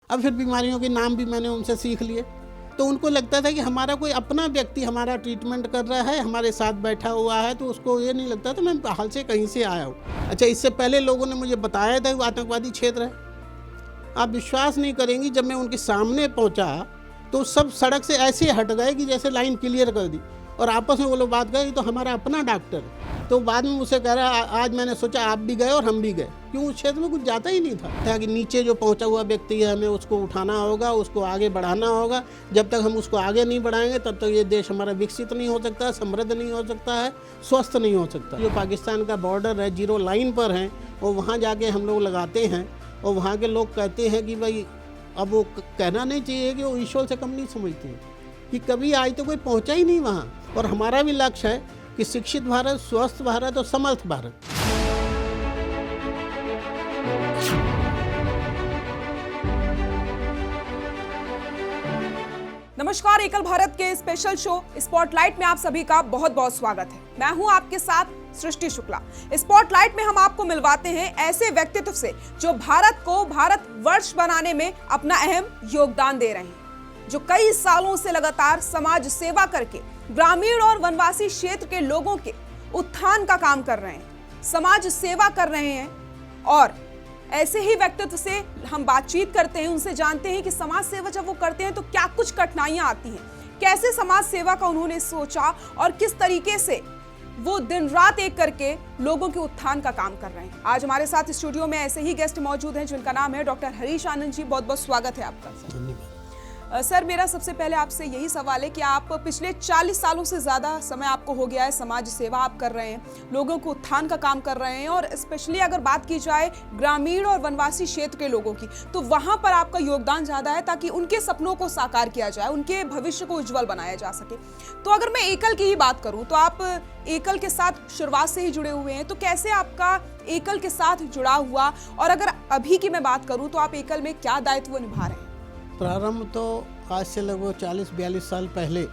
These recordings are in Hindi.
अब फिर बीमारियों के नाम भी मैंने उनसे सीख लिए। तो उनको लगता था कि हमारा कोई अपना व्यक्ति हमारा ट्रीटमेंट कर रहा है, हमारे साथ बैठा हुआ है, तो उसको ये नहीं लगता था मैं बाहर से कहीं से आया हूँ। अच्छा, इससे पहले लोगों ने मुझे बताया था कि आतंकवादी क्षेत्र है। आप विश्वास नहीं करेंगी, जब मैं उनके सामने पहुँचा तो सब सड़क से ऐसे हट गए कि जैसे लाइन क्लियर कर दी, और आपस में वो लोग बात करें तो हमारा अपना डॉक्टर है। तो बाद में मुझसे कह रहा आज मैंने सोचा आप भी गए और हम भी गए, क्यों उस क्षेत्र में कुछ जाता ही नहीं था कि नीचे जो पहुंचा हुआ व्यक्ति है हमें उसको उठाना होगा, उसको आगे बढ़ाना होगा। जब तक हम उसको आगे नहीं बढ़ाएंगे तब तक ये देश हमारा विकसित नहीं हो सकता, समृद्ध नहीं हो सकता है, स्वस्थ नहीं हो सकता। जो पाकिस्तान का बॉर्डर है, 0 लाइन पर है, और वहाँ जाके हम लोग लगाते हैं, और वहाँ के लोग कहते हैं कि भाई, अब वो कहना नहीं चाहिए कि वो ईश्वर से कम नहीं समझते हैं कि कभी आज तो कोई पहुँचा ही नहीं वहाँ। और हमारा भी लक्ष्य है कि शिक्षित भारत, स्वस्थ भारत और समर्थ भारत। नमस्कार, एकल भारत के स्पेशल शो स्पॉटलाइट में आप सभी का बहुत बहुत स्वागत है। मैं हूं आपके साथ सृष्टि शुक्ला। स्पॉटलाइट में हम आपको मिलवाते हैं ऐसे व्यक्तित्व से जो भारत को भारतवर्ष बनाने में अपना अहम योगदान दे रहे हैं, जो कई सालों से लगातार समाज सेवा करके ग्रामीण और वनवासी क्षेत्र के लोगों के उत्थान का काम कर रहे हैं, समाज सेवा कर रहे हैं। और ऐसे ही व्यक्तित्व से हम बातचीत करते हैं, उनसे जानते हैं कि समाज सेवा जब वो करते हैं तो क्या कुछ कठिनाइयां आती हैं, कैसे समाज सेवा का उन्होंने सोचा और किस तरीके से वो दिन रात एक करके लोगों के उत्थान का काम कर रहे हैं। आज हमारे साथ स्टूडियो में ऐसे ही गेस्ट मौजूद हैं जिनका नाम है डॉक्टर हरीश आनंद जी। बहुत बहुत स्वागत है आपका। धन्यवाद। सर, मेरा सबसे पहले आपसे यही सवाल है कि आप पिछले 40 सालों से ज़्यादा समय आपको हो गया है, समाज सेवा आप कर रहे हैं, लोगों को उत्थान का काम कर रहे हैं, और स्पेशली अगर बात की जाए ग्रामीण और वनवासी क्षेत्र के लोगों की, तो वहाँ पर आपका योगदान ज़्यादा है ताकि उनके सपनों को साकार किया जाए, उनके भविष्य को उज्जवल बनाया जा सके। तो अगर मैं एकल की ही बात करूँ तो आप एकल के साथ शुरुआत से ही जुड़े हुए हैं, तो कैसे आपका एकल के साथ जुड़ा हुआ, और अगर अभी की मैं बात करूँ तो आप एकल में क्या दायित्व निभा रहे हैं? प्रारंभ तो आज से लगभग 40-42 साल पहले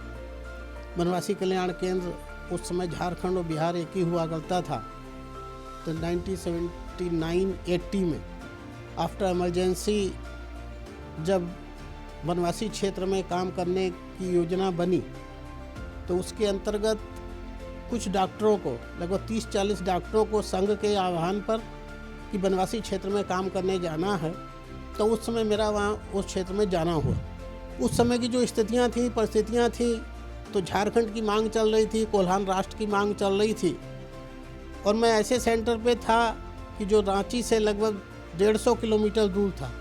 वनवासी कल्याण केंद्र, उस समय झारखंड और बिहार एक ही हुआ करता था। तो 1979-80 में आफ्टर इमरजेंसी जब वनवासी क्षेत्र में काम करने की योजना बनी, तो उसके अंतर्गत कुछ डॉक्टरों को, लगभग 30-40 डॉक्टरों को संघ के आह्वान पर कि वनवासी क्षेत्र में काम करने जाना है, तो उस समय मेरा वहाँ उस क्षेत्र में जाना हुआ। उस समय की जो स्थितियाँ थी, परिस्थितियाँ थी, तो झारखंड की मांग चल रही थी, कोल्हान राष्ट्र की मांग चल रही थी, और मैं ऐसे सेंटर पे था कि जो रांची से लगभग 150 किलोमीटर दूर था,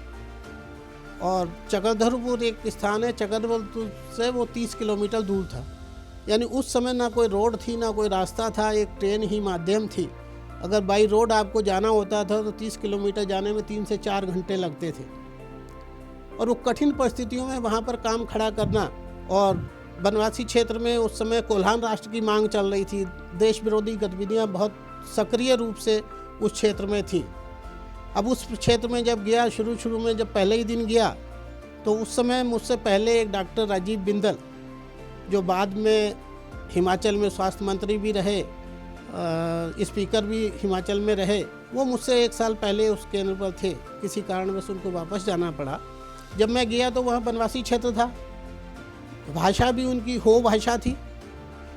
और चक्रधरपुर एक स्थान है, चक्रधरपुर से वो 30 किलोमीटर दूर था। यानी उस समय ना कोई रोड थी, ना कोई रास्ता था, एक ट्रेन ही माध्यम थी। अगर बाई रोड आपको जाना होता था तो 30 किलोमीटर जाने में 3 से 4 घंटे लगते थे, और वो कठिन परिस्थितियों में वहाँ पर काम खड़ा करना। और वनवासी क्षेत्र में उस समय कोल्हान राष्ट्र की मांग चल रही थी, देश विरोधी गतिविधियाँ बहुत सक्रिय रूप से उस क्षेत्र में थी। अब उस क्षेत्र में जब गया, शुरू में जब पहले ही दिन गया, तो उस समय मुझसे पहले एक डॉक्टर राजीव बिंदल, जो बाद में हिमाचल में स्वास्थ्य मंत्री भी रहे, स्पीकर भी हिमाचल में रहे, वो मुझसे 1 साल पहले उस केंद्र पर थे। किसी कारणवश उनको वापस जाना पड़ा। जब मैं गया तो वहाँ वनवासी क्षेत्र था, भाषा भी उनकी हो भाषा थी।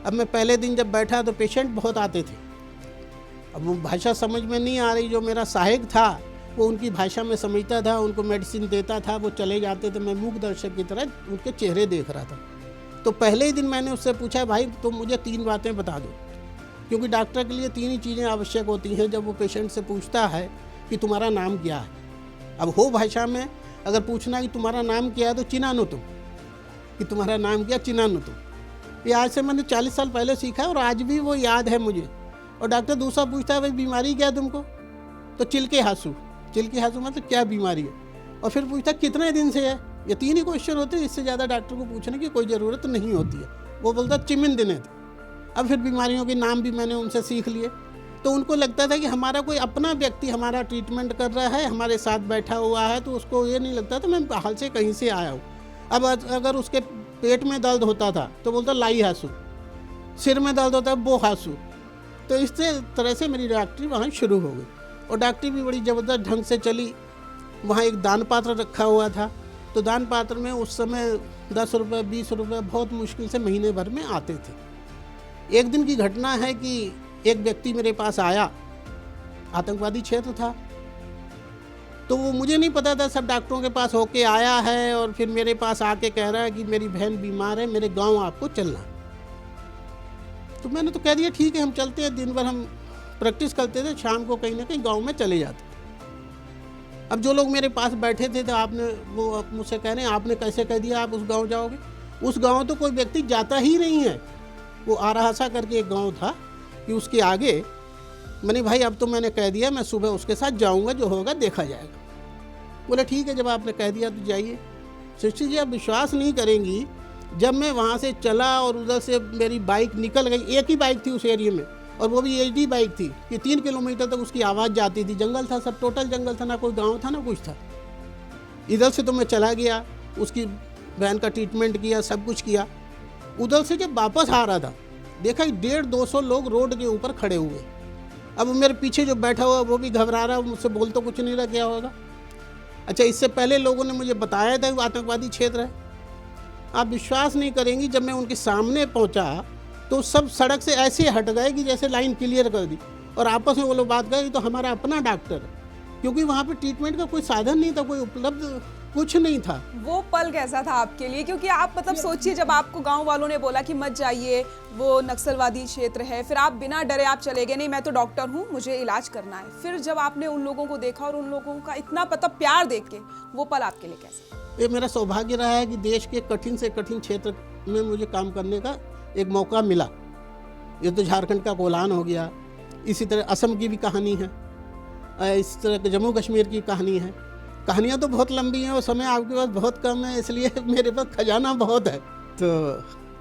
अब मैं पहले दिन जब बैठा तो पेशेंट बहुत आते थे, अब वो भाषा समझ में नहीं आ रही। जो मेरा सहायक था वो उनकी भाषा में समझता था, उनको मेडिसिन देता था, वो चले जाते थे, मैं मूक दर्शक की तरह उनके चेहरे देख रहा था। तो पहले ही दिन मैंने उससे पूछा, भाई तुम मुझे 3 बातें बता दो, क्योंकि डॉक्टर के लिए 3 ही चीज़ें आवश्यक होती हैं जब वो पेशेंट से पूछता है कि तुम्हारा नाम क्या है। अब हो भाषा में अगर पूछना कि तुम्हारा नाम क्या है तो चिनानो तुम, कि तुम्हारा नाम क्या, चिनानो तुम। ये आज से मैंने 40 साल पहले सीखा है और आज भी वो याद है मुझे। और डॉक्टर दूसरा पूछता है, भाई बीमारी क्या है तुमको, तो चिलके हासू मतलब क्या बीमारी है। और फिर पूछता कितने दिन से है। ये 3 ही क्वेश्चन होते हैं, इससे ज़्यादा डॉक्टर को पूछने की कोई ज़रूरत नहीं होती है। वो बोलता चिमिन दिन थे। अब फिर बीमारियों के नाम भी मैंने उनसे सीख लिए। तो उनको लगता था कि हमारा कोई अपना व्यक्ति हमारा ट्रीटमेंट कर रहा है, हमारे साथ बैठा हुआ है, तो उसको ये नहीं लगता था मैं बाहर से कहीं से आया हूँ। अब अगर उसके पेट में दर्द होता था तो बोलता लाई हासू, सिर में दर्द होता है वो हासू। तो इस तरह से मेरी डॉक्टरी वहाँ शुरू हो गई, और डॉक्टरी भी बड़ी ज़बरदस्त ढंग से चली। वहाँ एक दान पात्र रखा हुआ था, तो दान पात्र में उस समय 10 रुपये 20 रुपये बहुत मुश्किल से महीने भर में आते थे। एक दिन की घटना है कि एक व्यक्ति मेरे पास आया, आतंकवादी क्षेत्र था, तो वो मुझे नहीं पता था, सब डॉक्टरों के पास होके आया है और फिर मेरे पास आके कह रहा है कि मेरी बहन बीमार है, मेरे गांव आपको चलना। तो मैंने तो कह दिया ठीक है, हम चलते हैं। दिन भर हम प्रैक्टिस करते थे, शाम को कहीं ना कहीं गांव में चले जाते। अब जो लोग मेरे पास बैठे थे तो वो मुझसे कह रहे हैं आपने कैसे कह दिया आप उस गांव जाओगे? उस गांव तो कोई व्यक्ति जाता ही नहीं है। वो आराहसा करके एक गांव था कि उसके आगे। मैंने भाई अब तो मैंने कह दिया, मैं सुबह उसके साथ जाऊंगा, जो होगा देखा जाएगा। बोले ठीक है, जब आपने कह दिया तो जाइए। सृष्टि जी, आप विश्वास नहीं करेंगी, जब मैं वहाँ से चला और उधर से मेरी बाइक निकल गई, एक ही बाइक थी उस एरिया में, और वो भी एचडी बाइक थी कि 3 किलोमीटर तक उसकी आवाज़ जाती थी। जंगल था, सब टोटल जंगल था, ना कोई गांव था ना कुछ था। इधर से तो मैं चला गया, उसकी बहन का ट्रीटमेंट किया, सब कुछ किया। उधर से जब वापस आ रहा था, देखा 150-200 लोग रोड के ऊपर खड़े हुए। अब मेरे पीछे जो बैठा हुआ वो भी घबरा रहा, मुझसे बोल तो कुछ नहीं रहा, क्या होगा। अच्छा, इससे पहले लोगों ने मुझे बताया था कि आतंकवादी क्षेत्र है। आप विश्वास नहीं करेंगी, जब मैं उनके सामने पहुंचा तो सब सड़क से ऐसे हट गए कि जैसे लाइन क्लियर कर दी, और आपस में वो लोग बात कर, तो हमारा अपना डॉक्टर है, क्योंकि वहाँ पे ट्रीटमेंट का कोई साधन नहीं था, कोई उपलब्ध कुछ नहीं था। वो पल कैसा था आपके लिए? क्योंकि आप मतलब सोचिए, जब आपको गांव वालों ने बोला कि मत जाइए, वो नक्सलवादी क्षेत्र है, फिर आप बिना डरे आप चले गए, नहीं मैं तो डॉक्टर हूँ, मुझे इलाज करना है। फिर जब आपने उन लोगों को देखा और उन लोगों का इतना मतलब प्यार देख के, वो पल आपके लिए कैसा? ये मेरा सौभाग्य रहा है कि देश के कठिन से कठिन क्षेत्र में मुझे काम करने का एक मौका मिला। ये तो झारखंड का कोलान हो गया, इसी तरह असम की भी कहानी है, इस तरह के जम्मू कश्मीर की कहानी है। कहानियाँ तो बहुत लंबी हैं और समय आपके पास बहुत कम है, इसलिए मेरे पास खजाना बहुत है। तो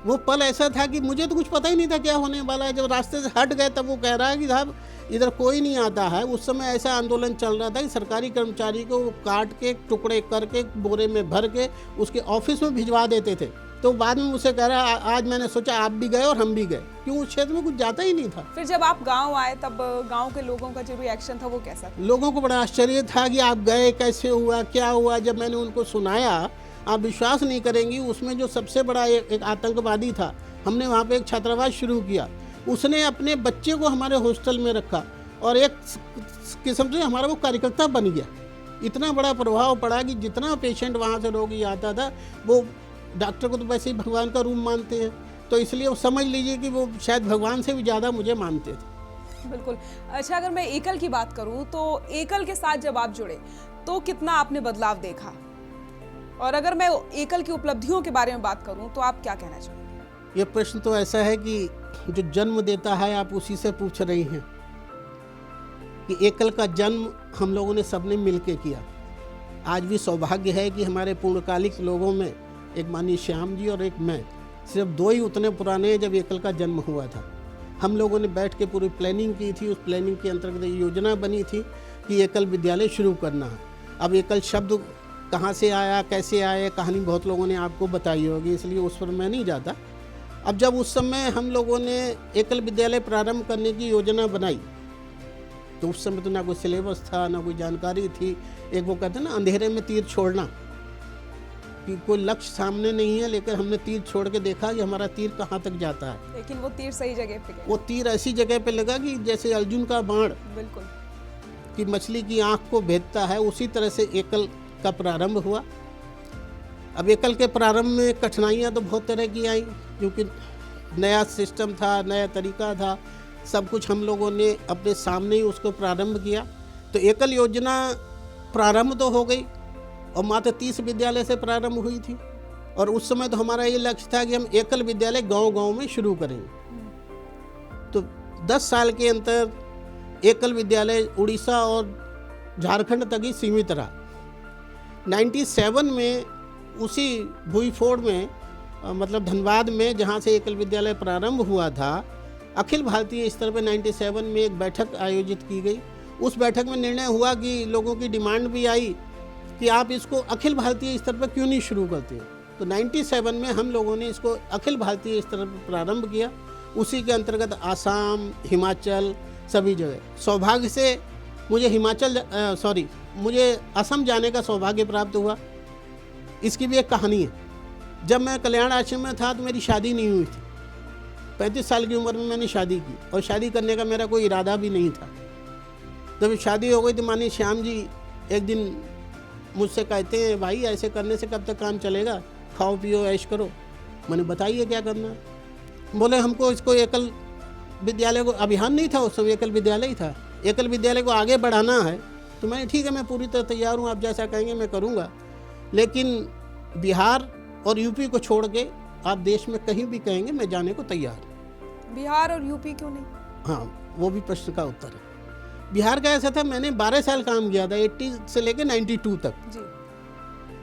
वो पल ऐसा था कि मुझे तो कुछ पता ही नहीं था क्या होने वाला है। जब रास्ते से हट गए तब वो कह रहा है कि साहब इधर कोई नहीं आता है। उस समय ऐसा आंदोलन चल रहा था कि सरकारी कर्मचारी को वो काट के टुकड़े करके बोरे में भर के उसके ऑफिस में भिजवा देते थे। तो बाद में मुझसे कह रहा आज मैंने सोचा आप भी गए और हम भी गए, क्यों उस क्षेत्र में कुछ जाता ही नहीं था। फिर जब आप गांव आए तब गांव के लोगों का जो रिएक्शन था वो कैसा था? लोगों को बड़ा आश्चर्य था कि आप गए, कैसे हुआ, क्या हुआ। जब मैंने उनको सुनाया, आप विश्वास नहीं करेंगी, उसमें जो सबसे बड़ा एक आतंकवादी था, हमने वहाँ पे एक छात्रावास शुरू किया। उसने अपने बच्चे को हमारे हॉस्टल में रखा और एक किस्म से हमारा वो कार्यकर्ता बन गया। इतना बड़ा प्रभाव पड़ा कि जितना पेशेंट वहाँ से रोगी आता था, वो डॉक्टर को तो वैसे ही भगवान का रूप मानते हैं, तो इसलिए वो समझ लीजिए कि वो शायद भगवान से भी ज़्यादा मुझे मानते थे। बिल्कुल। अच्छा, अगर मैं एकल की बात करूं तो एकल के साथ जब आप जुड़े तो कितना आपने बदलाव देखा, और अगर मैं एकल की उपलब्धियों के बारे में बात करूं तो आप क्या कहना चाहेंगे? ये प्रश्न तो ऐसा है कि जो जन्म देता है आप उसी से पूछ रही हैं कि एकल का जन्म हम लोगों ने सबने मिलके किया। आज भी सौभाग्य है कि हमारे पूर्णकालिक लोगों में एक माननीय श्याम जी और एक मैं, सिर्फ 2 ही उतने पुराने हैं जब एकल का जन्म हुआ था। हम लोगों ने बैठ के पूरी प्लानिंग की थी। उस प्लानिंग के अंतर्गत योजना बनी थी कि एकल विद्यालय शुरू करना है। अब एकल शब्द कहाँ से आया, कैसे आया, कहानी बहुत लोगों ने आपको बताई होगी, इसलिए उस पर मैं नहीं जाता। अब जब उस समय हम लोगों ने एकल विद्यालय प्रारंभ करने की योजना बनाई, तो उस समय तो ना कोई सिलेबस था, ना कोई जानकारी थी। एक वो कहते हैं ना, अंधेरे में तीर छोड़ना, कि कोई लक्ष्य सामने नहीं है, लेकिन हमने तीर छोड़ के देखा कि हमारा तीर कहाँ तक जाता है। लेकिन वो तीर सही जगह पे गया। वो तीर ऐसी जगह पे लगा कि जैसे अर्जुन का बाण बिल्कुल कि मछली की आंख को भेदता है, उसी तरह से एकल का प्रारंभ हुआ। अब एकल के प्रारंभ में कठिनाइयाँ तो बहुत तरह की आई, क्योंकि नया सिस्टम था, नया तरीका था, सब कुछ हम लोगों ने अपने सामने ही उसको प्रारंभ किया। तो एकल योजना प्रारंभ तो हो गई और मात्र 30 विद्यालय से प्रारंभ हुई थी, और उस समय तो हमारा ये लक्ष्य था कि हम एकल विद्यालय गांव-गांव में शुरू करेंगे। तो 10 साल के अंतर एकल विद्यालय उड़ीसा और झारखंड तक ही सीमित रहा। 97 में उसी भूईफोड़ में, मतलब धनबाद में, जहाँ से एकल विद्यालय प्रारंभ हुआ था, अखिल भारतीय स्तर पर 97 में एक बैठक आयोजित की गई। उस बैठक में निर्णय हुआ कि लोगों की डिमांड भी आई कि आप इसको अखिल भारतीय स्तर पर क्यों नहीं शुरू करते। तो 97 में हम लोगों ने इसको अखिल भारतीय स्तर पर प्रारंभ किया। उसी के अंतर्गत आसाम, हिमाचल, सभी जगह। सौभाग्य से मुझे मुझे असम जाने का सौभाग्य प्राप्त हुआ। इसकी भी एक कहानी है। जब मैं कल्याण आश्रम में था तो मेरी शादी नहीं हुई थी। 35 साल की उम्र में मैंने शादी की और शादी करने का मेरा कोई इरादा भी नहीं था। जब शादी हो गई तो मानिए श्याम जी एक दिन मुझसे कहते हैं, भाई ऐसे करने से कब तक काम चलेगा, खाओ पियो ऐश करो। मैंने बताइए क्या करना है। बोले हमको इसको एकल विद्यालय को, अभियान नहीं था उस समय, एकल विद्यालय ही था, एकल विद्यालय को आगे बढ़ाना है। तो मैंने ठीक है, मैं पूरी तरह तैयार हूँ, आप जैसा कहेंगे मैं करूँगा। लेकिन बिहार और यूपी को छोड़ के आप देश में कहीं भी कहेंगे मैं जाने को तैयार हूँ। बिहार और यूपी क्यों नहीं? हाँ, वो भी प्रश्न का उत्तर है। बिहार का ऐसा था, मैंने 12 साल काम किया था 80 से लेकर 92 तक जी।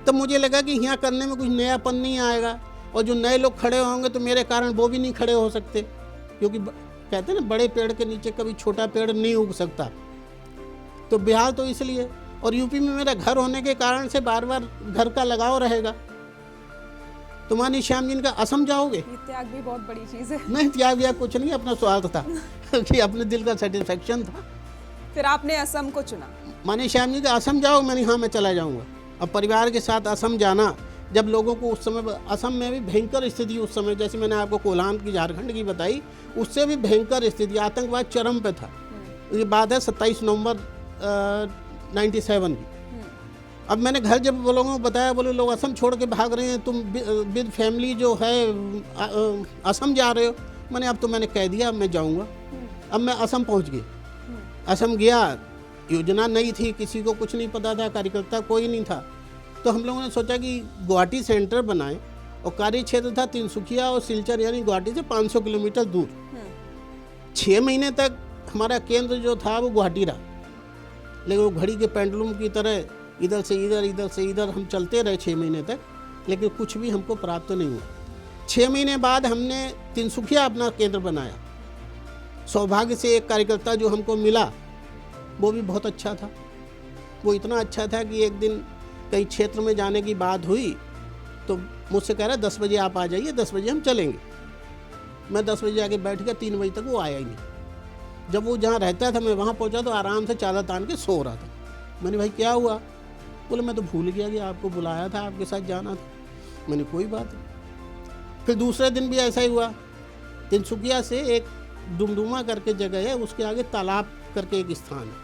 तब मुझे लगा कि यहाँ करने में कुछ नयापन नहीं आएगा और जो नए लोग खड़े होंगे तो मेरे कारण वो भी नहीं खड़े हो सकते, क्योंकि कहते हैं ना बड़े पेड़ के नीचे कभी छोटा पेड़ नहीं उग सकता। तो बिहार तो इसलिए, और यूपी में मेरा घर होने के कारण से बार बार घर का लगाव रहेगा। तो मानिए श्याम जी का असम जाओगे, ये त्याग भी बहुत बड़ी चीज है। नहीं त्याग व्याग कुछ नहीं, अपना स्वार्थ था कि अपने दिल का सेटिस्फेक्शन था। फिर आपने असम को चुना। मानिए श्याम जी का असम जाओ, मैंने हाँ मैं चला जाऊँगा। अब परिवार के साथ असम जाना, जब लोगों को उस समय असम में भी भयंकर स्थिति, उस समय जैसे मैंने आपको कोल्हान की झारखंड की बताई, उससे भी भयंकर स्थिति, आतंकवाद चरम पे था। ये बात है 27 नवंबर 97 की। अब मैंने घर जब वो लोगों को बताया, बोले लोग असम छोड़ के भाग रहे हैं, तुम विद फैमिली जो है असम जा रहे हो। मैंने अब तो मैंने कह दिया अब मैं जाऊँगा। अब मैं असम पहुँच गई। असम गया, योजना नहीं थी, किसी को कुछ नहीं पता था, कार्यकर्ता कोई नहीं था। तो हम लोगों ने सोचा कि गुवाहाटी सेंटर बनाएं, और कार्य क्षेत्र था तिनसुकिया और सिलचर, यानी गुवाहाटी से 500 किलोमीटर दूर। 6 महीने तक हमारा केंद्र जो था वो गुवाहाटी रहा, लेकिन वो घड़ी के पेंडुलम की तरह इधर से इधर हम चलते रहे 6 महीने तक, लेकिन कुछ भी हमको प्राप्त नहीं हुआ। 6 महीने बाद हमने तिनसुकिया अपना केंद्र बनाया। सौभाग्य से एक कार्यकर्ता जो हमको मिला वो भी बहुत अच्छा था। वो इतना अच्छा था कि एक दिन कहीं क्षेत्र में जाने की बात हुई तो मुझसे कह रहा 10 बजे आप आ जाइए, 10 बजे हम चलेंगे। मैं 10 बजे आके बैठ गया, 3 बजे तक वो आया ही नहीं। जब वो जहाँ रहता था मैं वहाँ पहुँचा तो आराम से चादर तान के सो रहा था। मैंने भाई क्या हुआ? बोले मैं तो भूल गया कि आपको बुलाया था, आपके साथ जाना था। मैंने कोई बात नहीं। फिर दूसरे दिन भी ऐसा ही हुआ। तिनसुकिया से एक डुमडुमा करके जगह है, उसके आगे तालाब करके एक स्थान है,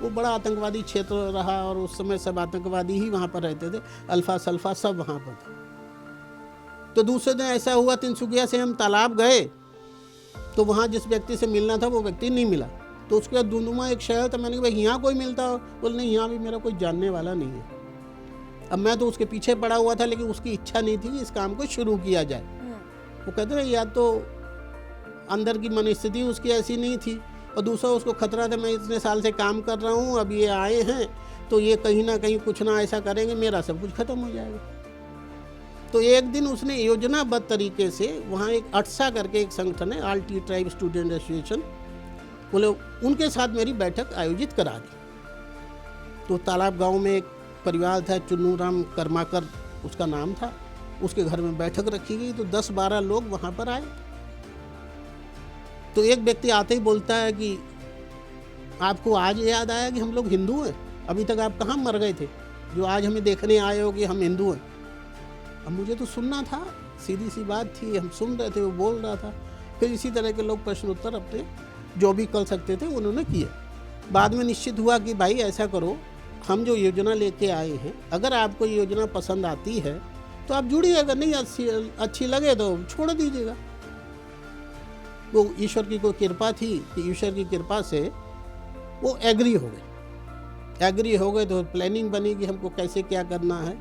वो बड़ा आतंकवादी क्षेत्र रहा और उस समय सब आतंकवादी ही वहाँ पर रहते थे, अल्फा सल्फा सब वहाँ पर थे। तो दूसरे दिन ऐसा हुआ, तिनसुकिया से हम तालाब गए तो वहाँ जिस व्यक्ति से मिलना था वो व्यक्ति नहीं मिला। तो उसके बाद डुमडुमा एक शहर था, मैंने कहा भाई यहाँ कोई मिलता हो? बोले नहीं, यहाँ भी मेरा कोई जानने वाला नहीं है। अब मैं तो उसके पीछे पड़ा हुआ था, लेकिन उसकी इच्छा नहीं थी कि इस काम को शुरू किया जाए। वो कहते रहे या तो अंदर की मनस्थिति उसकी ऐसी नहीं थी, और दूसरा उसको खतरा था मैं इतने साल से काम कर रहा हूँ, अब ये आए हैं तो ये कहीं ना कहीं कुछ ना ऐसा करेंगे, मेरा सब कुछ खत्म हो जाएगा। तो एक दिन उसने योजनाबद्ध तरीके से वहाँ एक अटसा करके एक संगठन है, all T tribe student association, बोले उनके साथ मेरी बैठक आयोजित करा दी। तो तालाब गांव में एक परिवार था, चुन्नू राम कर्माकर उसका नाम था, उसके घर में बैठक रखी गई। तो 10-12 लोग वहाँ पर आए। तो एक व्यक्ति आते ही बोलता है कि आपको आज याद आया कि हम लोग हिंदू हैं? अभी तक आप कहाँ मर गए थे जो आज हमें देखने आए हो कि हम हिंदू हैं? अब मुझे तो सुनना था, सीधी सी बात थी, हम सुन रहे थे, वो बोल रहा था। फिर इसी तरह के लोग प्रश्न उत्तर अपने जो भी कर सकते थे उन्होंने किए। बाद में निश्चित हुआ कि भाई ऐसा करो, हम जो योजना लेके आए हैं, अगर आपको ये योजना पसंद आती है तो आप जुड़िए, अगर नहीं अच्छी लगे तो छोड़ दीजिएगा। वो ईश्वर की कोई कृपा थी कि ईश्वर की कृपा से वो एग्री हो गए। तो प्लानिंग बनी कि हमको कैसे क्या करना है।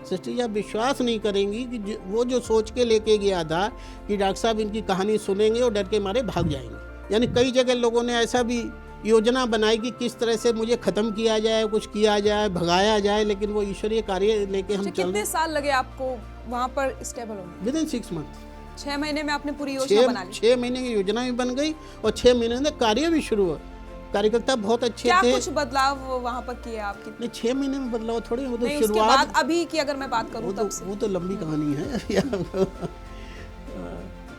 सृष्टि जी, आप विश्वास नहीं करेंगी कि वो जो सोच के लेके गया था कि डॉक्टर साहब इनकी कहानी सुनेंगे और डर के मारे भाग जाएंगे। यानी कई जगह लोगों ने ऐसा भी योजना बनाई कि किस तरह से मुझे ख़त्म किया जाए, कुछ किया जाए, भगाया जाए, लेकिन वो ईश्वरीय कार्य लेके हम चल। कितने साल लगे आपको वहाँ पर स्टेबल होने? विदिन 6 मंथ, 6 महीने में आपने पूरी योजना बना ली? 6 महीने की योजना भी बन गई और 6 महीने में कार्य भी शुरू हुआ। कार्यकर्ता बहुत अच्छे थे। क्या कुछ बदलाव वहाँ पर किए आपके? नहीं, 6 महीने में बदलाव थोड़ी, वो तो नहीं, उसके बाद अभी की अगर मैं बात करूँ तब से। वो तो लंबी कहानी है।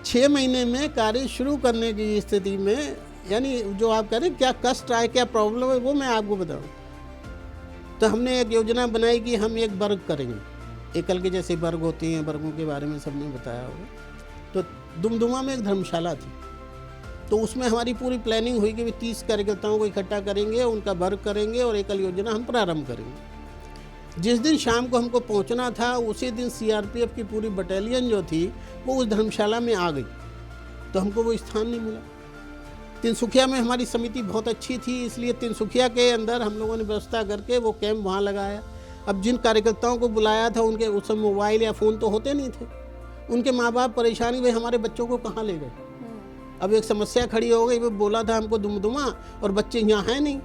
6 महीने में कार्य शुरू करने की स्थिति में, यानी जो आप कह रहे हैं क्या कष्ट आए, क्या प्रॉब्लम है, वो मैं आपको बताऊं। तो हमने एक योजना बनाई कि हम एक वर्ग करेंगे, एकल के जैसे वर्ग होते हैं, वर्गों के बारे में सबने बताया होगा। तो दुमदुमा में एक धर्मशाला थी, तो उसमें हमारी पूरी प्लानिंग हुई कि 30 कार्यकर्ताओं को इकट्ठा करेंगे, उनका वर्ग करेंगे और एकल योजना हम प्रारंभ करेंगे। जिस दिन शाम को हमको पहुंचना था, उसी दिन सीआरपीएफ की पूरी बटालियन जो थी वो उस धर्मशाला में आ गई, तो हमको वो स्थान नहीं मिला। तिनसुखिया में हमारी समिति बहुत अच्छी थी, इसलिए तिनसुखिया के अंदर हम लोगों ने व्यवस्था करके वो कैंप वहाँ लगाया। अब जिन कार्यकर्ताओं को बुलाया था उनके उस समय मोबाइल या फ़ोन तो होते नहीं थे, उनके माँ बाप परेशानी, भाई हमारे बच्चों को कहाँ ले गए। अब एक समस्या खड़ी हो गई, वो बोला था हमको दुमदुमा और बच्चे यहाँ हैं नहीं,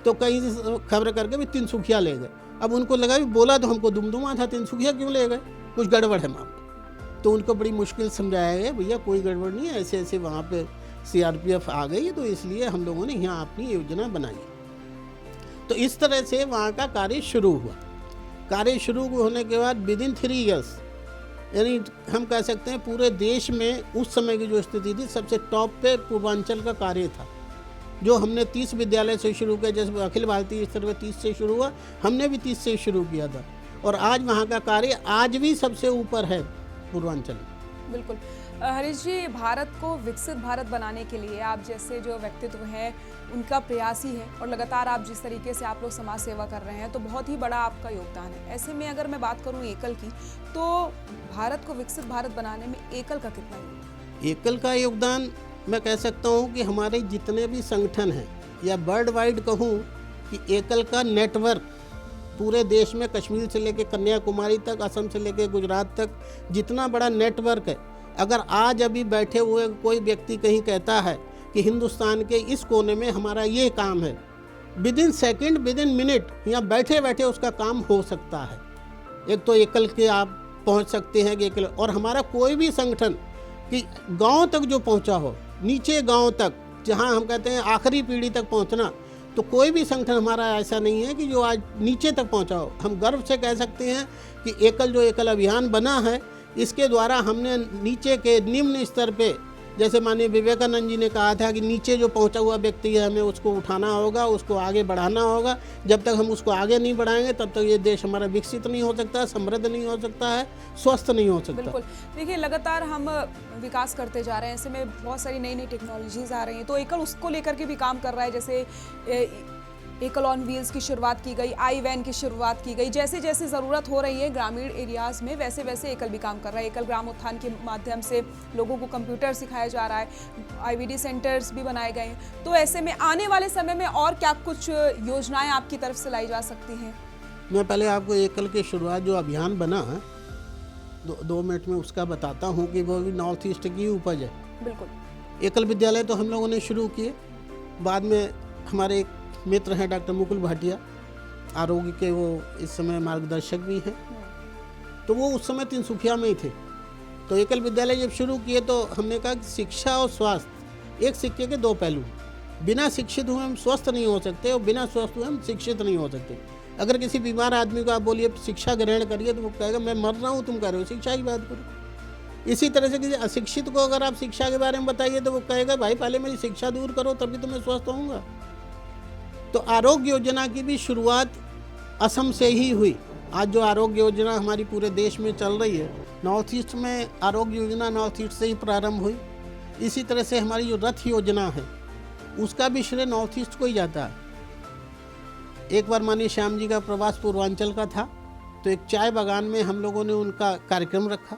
तो कहीं से खबर करके भी तिनसुखिया ले गए। अब उनको लगा भी बोला तो हमको दुमदुमा था, तिनसुखिया क्यों ले गए, कुछ गड़बड़ है मामला। तो उनको बड़ी मुश्किल समझाया गया, भैया कोई गड़बड़ नहीं है, ऐसे ऐसे वहाँ पे सीआरपीएफ आ गई, तो इसलिए हम लोगों ने यहाँ अपनी योजना बनाई। तो इस तरह से वहाँ का कार्य शुरू हुआ। कार्य शुरू होने के बाद विदिन 3 ईयर्स, यानी हम कह सकते हैं पूरे देश में उस समय की जो स्थिति थी, सबसे टॉप पे पूर्वांचल का कार्य था। जो हमने 30 विद्यालय से शुरू किया, जैसे अखिल भारतीय स्तर पर 30 से शुरू हुआ, हमने भी 30 से शुरू किया था, और आज वहाँ का कार्य आज भी सबसे ऊपर है पूर्वांचल। बिल्कुल। हरीश जी, भारत को विकसित भारत बनाने के लिए आप जैसे जो व्यक्तित्व हैं उनका प्रयास ही है, और लगातार आप जिस तरीके से आप लोग समाज सेवा कर रहे हैं, तो बहुत ही बड़ा आपका योगदान है। ऐसे में अगर मैं बात करूं एकल की, तो भारत को विकसित भारत बनाने में एकल का कितना योगदान? एकल का योगदान मैं कह सकता हूं कि हमारे जितने भी संगठन हैं, या वर्ल्ड वाइड कहूं कि एकल का नेटवर्क पूरे देश में, कश्मीर से लेकर कन्याकुमारी तक, असम से लेकर गुजरात तक, जितना बड़ा नेटवर्क है, अगर आज अभी बैठे हुए कोई व्यक्ति कहीं कहता है कि हिंदुस्तान के इस कोने में हमारा ये काम है, विदिन सेकंड, विदिन मिनट, यहाँ बैठे बैठे उसका काम हो सकता है। एक तो एकल के आप पहुँच सकते हैं कि एकल, और हमारा कोई भी संगठन कि गांव तक जो पहुँचा हो, नीचे गांव तक, जहाँ हम कहते हैं आखिरी पीढ़ी तक पहुँचना, तो कोई भी संगठन हमारा ऐसा नहीं है कि जो आज नीचे तक पहुँचा हो। हम गर्व से कह सकते हैं कि एकल अभियान बना है, इसके द्वारा हमने नीचे के निम्न स्तर पे, जैसे माननीय विवेकानंद जी ने कहा था कि नीचे जो पहुंचा हुआ व्यक्ति है, हमें उसको उठाना होगा, उसको आगे बढ़ाना होगा। जब तक हम उसको आगे नहीं बढ़ाएंगे, तब तक ये देश हमारा विकसित नहीं हो सकता, समृद्ध नहीं हो सकता है, स्वस्थ नहीं हो सकता। बिल्कुल। देखिए, लगातार हम विकास करते जा रहे हैं, ऐसे में बहुत सारी नई नई टेक्नोलॉजीज आ रही हैं, तो एकल उसको लेकर के भी काम कर रहा है। जैसे एकल ऑन व्हील्स की शुरुआत की गई, आई वैन की शुरुआत की गई। जैसे जैसे ज़रूरत हो रही है ग्रामीण एरियाज़ में, वैसे वैसे एकल भी काम कर रहा है। एकल ग्राम उत्थान के माध्यम से लोगों को कंप्यूटर सिखाया जा रहा है, आईवीडी सेंटर्स भी बनाए गए हैं। तो ऐसे में आने वाले समय में और क्या कुछ योजनाएं आपकी तरफ से लाई जा सकती हैं? मैं पहले आपको एकल की शुरुआत जो अभियान बना है, 2 मिनट में उसका बताता हूँ कि वो भी नॉर्थ ईस्ट की उपज है। बिल्कुल। एकल विद्यालय तो हम लोगों ने शुरू किए, बाद में हमारे एक मित्र हैं डॉक्टर मुकुल भाटिया, आरोग्य के वो इस समय मार्गदर्शक भी हैं, तो वो उस समय तिनसुखिया में ही थे। तो एकल विद्यालय जब शुरू किए तो हमने कहा कि शिक्षा और स्वास्थ्य एक सिक्के के 2 पहलू। बिना शिक्षित हुए हम स्वस्थ नहीं हो सकते, और बिना स्वस्थ हुए हम शिक्षित नहीं हो सकते। अगर किसी बीमार आदमी को आप बोलिए शिक्षा ग्रहण करिए, तो वो कहेगा मैं मर रहा हूँ, तुम कह रहे हो शिक्षा की बात करो। इसी तरह से किसी अशिक्षित को अगर आप शिक्षा के बारे में बताइए, तो वो कहेगा भाई पहले मेरी शिक्षा दूर करो, तभी तो मैं स्वस्थ होऊंगा। तो आरोग्य योजना की भी शुरुआत असम से ही हुई। आज जो आरोग्य योजना हमारी पूरे देश में चल रही है, नॉर्थ ईस्ट में आरोग्य योजना नॉर्थ ईस्ट से ही प्रारंभ हुई। इसी तरह से हमारी जो रथ योजना है, उसका भी श्रेय नॉर्थ ईस्ट को ही जाता है। एक बार माननीय श्याम जी का प्रवास पूर्वांचल का था, तो एक चाय बागान में हम लोगों ने उनका कार्यक्रम रखा।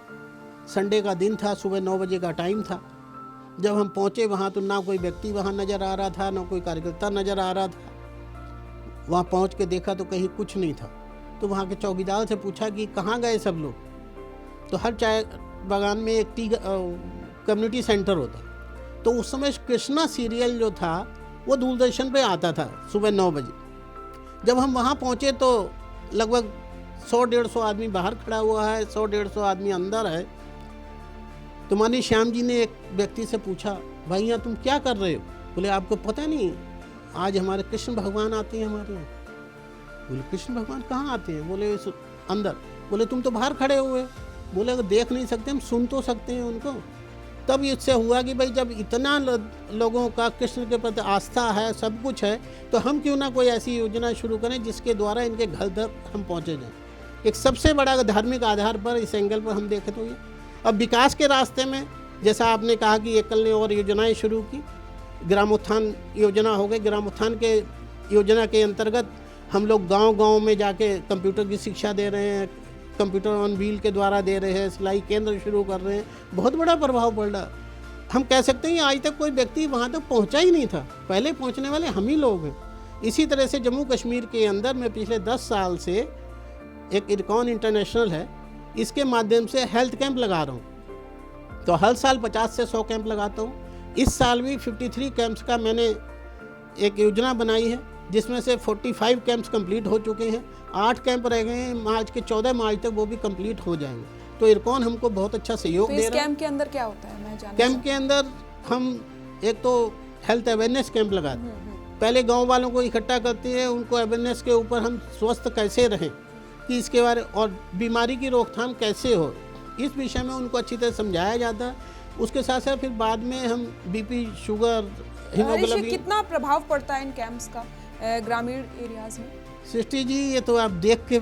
संडे का दिन था, सुबह 9 बजे का टाइम था। जब हम पहुँचे वहाँ, तो ना कोई व्यक्ति वहाँ नज़र आ रहा था, ना कोई कार्यकर्ता नज़र आ रहा था। वहाँ पहुँच के देखा तो कहीं कुछ नहीं था। तो वहाँ के चौकीदार से पूछा कि कहाँ गए सब लोग। तो हर चाय बागान में एक कम्युनिटी सेंटर होता। तो उस समय कृष्णा सीरियल जो था वो दूरदर्शन पे आता था सुबह 9 बजे। जब हम वहाँ पहुँचे तो लगभग 100-150 आदमी बाहर खड़ा हुआ है, 100-150 आदमी अंदर है। तो माननीय श्याम जी ने एक व्यक्ति से पूछा, भाई यहाँ तुम क्या कर रहे हो? बोले आपको पता नहीं, आज हमारे कृष्ण भगवान आते हैं हमारे यहाँ। बोले कृष्ण भगवान कहाँ आते हैं? बोले अंदर। बोले तुम तो बाहर खड़े हुए। बोले अगर देख नहीं सकते, हम सुन तो सकते हैं उनको। तब इससे हुआ कि भाई जब इतना लोगों का कृष्ण के प्रति आस्था है, सब कुछ है, तो हम क्यों ना कोई ऐसी योजना शुरू करें जिसके द्वारा इनके घर तक हम पहुँचे जाएं। एक सबसे बड़ा धार्मिक आधार पर इस एंगल पर हम देखें तो ये अब विकास के रास्ते में जैसा आपने कहा कि एकल ने और योजनाएं शुरू की, ग्रामोत्थान योजना हो गई। ग्रामोत्थान के योजना के अंतर्गत हम लोग गांव-गांव में जाके कंप्यूटर की शिक्षा दे रहे हैं, कंप्यूटर ऑन व्हील के द्वारा दे रहे हैं, सिलाई केंद्र शुरू कर रहे हैं, बहुत बड़ा प्रभाव पड़ रहा। हम कह सकते हैं आज तक कोई व्यक्ति वहाँ तक पहुँचा ही नहीं था, पहले पहुँचने वाले हम ही लोग हैं। इसी तरह से जम्मू कश्मीर के अंदर मैं पिछले 10 साल से एक इरकॉन इंटरनेशनल है, इसके माध्यम से हेल्थ कैंप लगा रहा हूँ। तो हर साल 50 से 100 कैंप लगाता हूँ। इस साल भी 53 कैंप्स का मैंने एक योजना बनाई है, जिसमें से 45 कैंप्स कंप्लीट हो चुके हैं, 8 कैंप रह गए हैं। मार्च के 14 मार्च तक वो भी कंप्लीट हो जाएंगे। तो इरकॉन हमको बहुत अच्छा सहयोग दे रहा है। इस कैंप के अंदर क्या होता है, मैं जानना कैंप के अंदर हम एक तो हेल्थ अवेयरनेस कैंप लगाते हैं। पहले गांव वालों को इकट्ठा करते हैं, उनको अवेयरनेस के ऊपर हम स्वस्थ कैसे रहें कि इसके बारे और बीमारी की रोकथाम कैसे हो, इस विषय में उनको अच्छी तरह समझाया जाता है। उसके साथ साथ फिर बाद में हम बीपी, शुगर, हीमोग्लोबिन। कितना प्रभाव पड़ता है इन कैंप्स का ग्रामीण एरियाज में? सृष्टि जी, ये तो आप देख के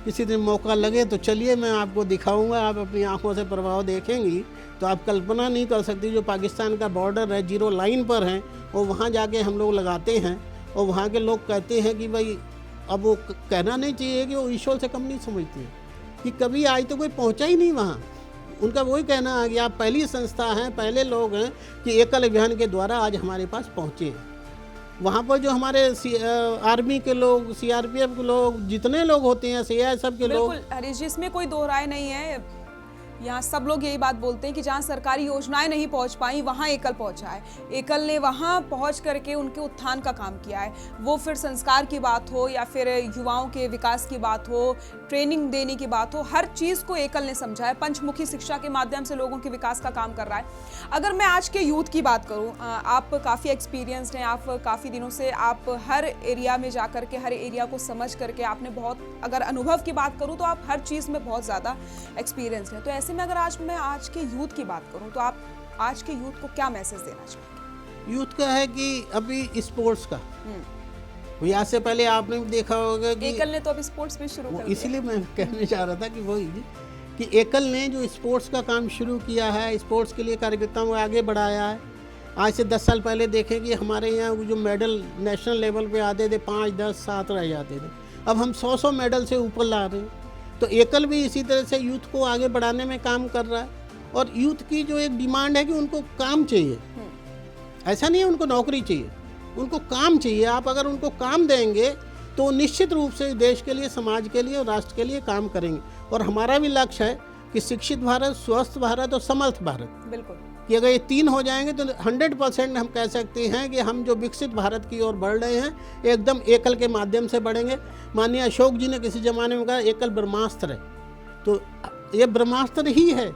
किसी दिन मौका लगे तो चलिए मैं आपको दिखाऊंगा। आप अपनी आंखों से प्रभाव देखेंगी तो आप कल्पना नहीं कर सकती। जो पाकिस्तान का बॉर्डर है, 0 लाइन पर है, और वहाँ जाके हम लोग लगाते हैं और वहाँ के लोग कहते हैं कि भाई अब वो कहना नहीं चाहिए कि वो ईश्वर से कम नहीं समझते हैं कि कभी आज तो कोई पहुँचा ही नहीं वहाँ। उनका वही कहना है कि आप पहली संस्था हैं, पहले लोग हैं कि एकल अभियान के द्वारा आज हमारे पास पहुँचे हैं। वहाँ पर जो हमारे आर्मी के लोग, CRPF के लोग, जितने लोग होते हैं, CISF के लोग। बिल्कुल हरीश जी, इसमें कोई दो राय नहीं है। यहाँ सब लोग यही बात बोलते हैं कि जहाँ सरकारी योजनाएं नहीं पहुँच पाई वहाँ एकल पहुँचा है। एकल ने वहाँ पहुँच करके उनके उत्थान का काम किया है। वो फिर संस्कार की बात हो या फिर युवाओं के विकास की बात हो, ट्रेनिंग देने की बात हो, हर चीज़ को एकल ने समझा है। पंचमुखी शिक्षा के माध्यम से लोगों के विकास का काम कर रहा है। अगर मैं आज के यूथ की बात करूँ, आप काफ़ी एक्सपीरियंस्ड हैं, आप काफ़ी दिनों से आप हर एरिया में जा करके हर एरिया को समझ करके आपने बहुत, अगर अनुभव की बात करूँ तो आप हर चीज़ में बहुत ज़्यादा एक्सपीरियंस्ड हैं। तो ऐसे में अगर आज मैं आज के यूथ की बात करूं तो आप आज के यूथ को क्या मैसेज देना चाहेंगे? यूथ का है कि अभी स्पोर्ट्स का, यहाँ से पहले आपने भी देखा होगा कि एकल ने तो अभी स्पोर्ट्स भी शुरू कर दिया। इसीलिए मैं कहने चाह रहा था कि वही कि एकल ने जो स्पोर्ट्स का काम शुरू किया है, स्पोर्ट्स के लिए कार्यकर्ताओं को आगे बढ़ाया है। आज से 10 साल पहले देखें कि हमारे यहाँ जो मेडल नेशनल लेवल पे आते थे 5, 10, 7 रह जाते थे, अब हम 100 मेडल से ऊपर ला रहे हैं। तो एकल भी इसी तरह से यूथ को आगे बढ़ाने में काम कर रहा है। और यूथ की जो एक डिमांड है कि उनको काम चाहिए, ऐसा नहीं है उनको नौकरी चाहिए, उनको काम चाहिए। आप अगर उनको काम देंगे तो निश्चित रूप से देश के लिए, समाज के लिए और राष्ट्र के लिए काम करेंगे। और हमारा भी लक्ष्य है कि शिक्षित भारत, स्वस्थ भारत और समर्थ भारत, बिल्कुल, कि अगर ये 3 हो जाएंगे तो 100% हम कह सकते हैं कि हम जो विकसित भारत की ओर बढ़ रहे हैं एकदम एकल के माध्यम से बढ़ेंगे। माननीय अशोक जी ने किसी ज़माने में कहा एकल ब्रह्मास्त्र है, तो ये ब्रह्मास्त्र ही है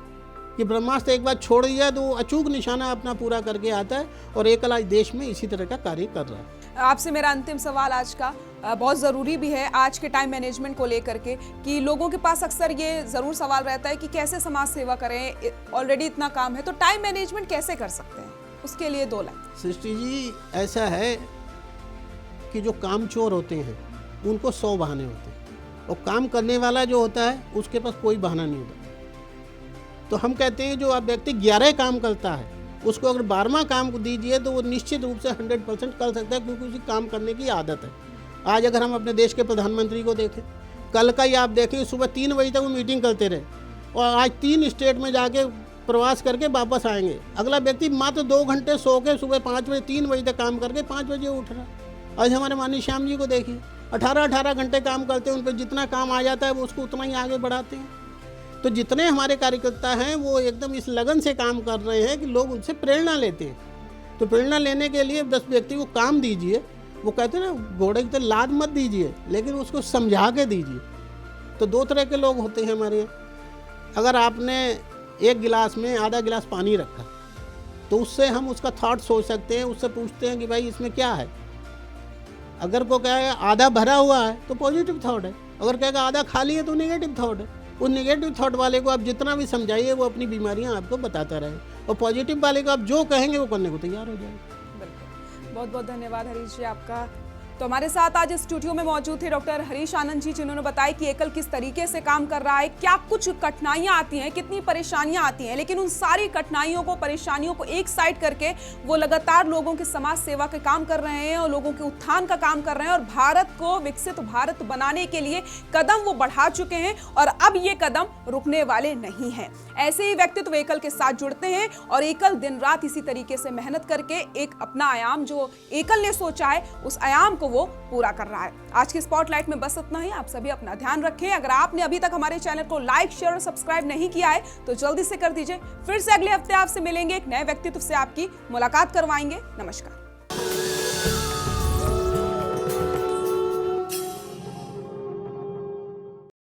कि ब्रह्मास्त्र एक बार छोड़ दिया तो वो अचूक निशाना अपना पूरा करके आता है। और एकल आज देश में इसी तरह का कार्य कर रहा है। आपसे मेरा अंतिम सवाल आज का बहुत ज़रूरी भी है आज के टाइम मैनेजमेंट को लेकर के, कि लोगों के पास अक्सर ये ज़रूर सवाल रहता है कि कैसे समाज सेवा करें, ऑलरेडी इतना काम है, तो टाइम मैनेजमेंट कैसे कर सकते हैं, उसके लिए 2 लाइन। सृष्टि जी, ऐसा है कि जो कामचोर होते हैं उनको 100 बहाने होते हैं, और काम करने वाला जो होता है उसके पास कोई बहाना नहीं होता। तो हम कहते हैं जो आप व्यक्ति 11 काम करता है उसको अगर 12वां काम को दीजिए तो वो निश्चित रूप से 100% कर सकता है, क्योंकि उसे काम करने की आदत है। आज अगर हम अपने देश के प्रधानमंत्री को देखें, कल का ही आप देखें सुबह 3 बजे तक वो मीटिंग करते रहे और आज 3 स्टेट में जाके प्रवास करके वापस आएंगे। अगला व्यक्ति मात्र 2 घंटे सो के सुबह 5 बजे 3 बजे तक काम करके 5 बजे उठ रहा है। आज हमारे माननीय श्याम जी को देखिए, 18 घंटे काम करते हैं, उन पर जितना काम आ जाता है वो उसको उतना ही आगे बढ़ाते हैं। तो जितने हमारे कार्यकर्ता हैं वो एकदम इस लगन से काम कर रहे हैं कि लोग उनसे प्रेरणा लेते हैं। तो प्रेरणा लेने के लिए 10 व्यक्ति को काम दीजिए, वो कहते हैं ना घोड़े की तरह लाद मत दीजिए, लेकिन उसको समझा के दीजिए। तो 2 तरह के लोग होते हैं हमारे यहाँ। अगर आपने एक गिलास में आधा गिलास पानी रखा तो उससे हम उसका थॉट सोच सकते हैं, उससे पूछते हैं कि भाई इसमें क्या है। अगर को कहेगा आधा भरा हुआ है तो पॉजिटिव थॉट है, अगर कहेगा आधा खाली है तो नेगेटिव थॉट है। उस नेगेटिव थॉट वाले को आप जितना भी समझाइए वो अपनी बीमारियां आपको बताता रहे, और पॉजिटिव वाले को आप जो कहेंगे वो करने को तैयार हो जाएगा। बिल्कुल, बहुत बहुत धन्यवाद हरीश जी आपका। तो हमारे साथ आज स्टूडियो में मौजूद थे डॉक्टर हरीश आनंद जी, जिन्होंने बताया कि एकल किस तरीके से काम कर रहा है, क्या कुछ कठिनाइयां आती हैं, कितनी परेशानियां आती हैं, लेकिन उन सारी कठिनाइयों को, परेशानियों को एक साइड करके वो लगातार लोगों की समाज सेवा के काम कर रहे हैं और लोगों के उत्थान का काम कर रहे हैं और भारत को विकसित भारत बनाने के लिए कदम वो बढ़ा चुके हैं और अब ये कदम रुकने वाले नहीं हैं। ऐसे ही व्यक्तित्व एकल के साथ जुड़ते हैं और एकल दिन रात इसी तरीके से मेहनत करके एक अपना आयाम जो एकल ने सोचा है उस आयाम को वो पूरा कर रहा है। आज की स्पॉटलाइट में बस इतना ही। आप सभी अपना ध्यान रखें। अगर आपने अभी तक हमारे चैनल को लाइक, शेयर और सब्सक्राइब नहीं किया है तो जल्दी से कर दीजिए। फिर से अगले हफ्ते आपसे मिलेंगे, एक नए व्यक्तित्व से आपकी मुलाकात करवाएंगे। नमस्कार।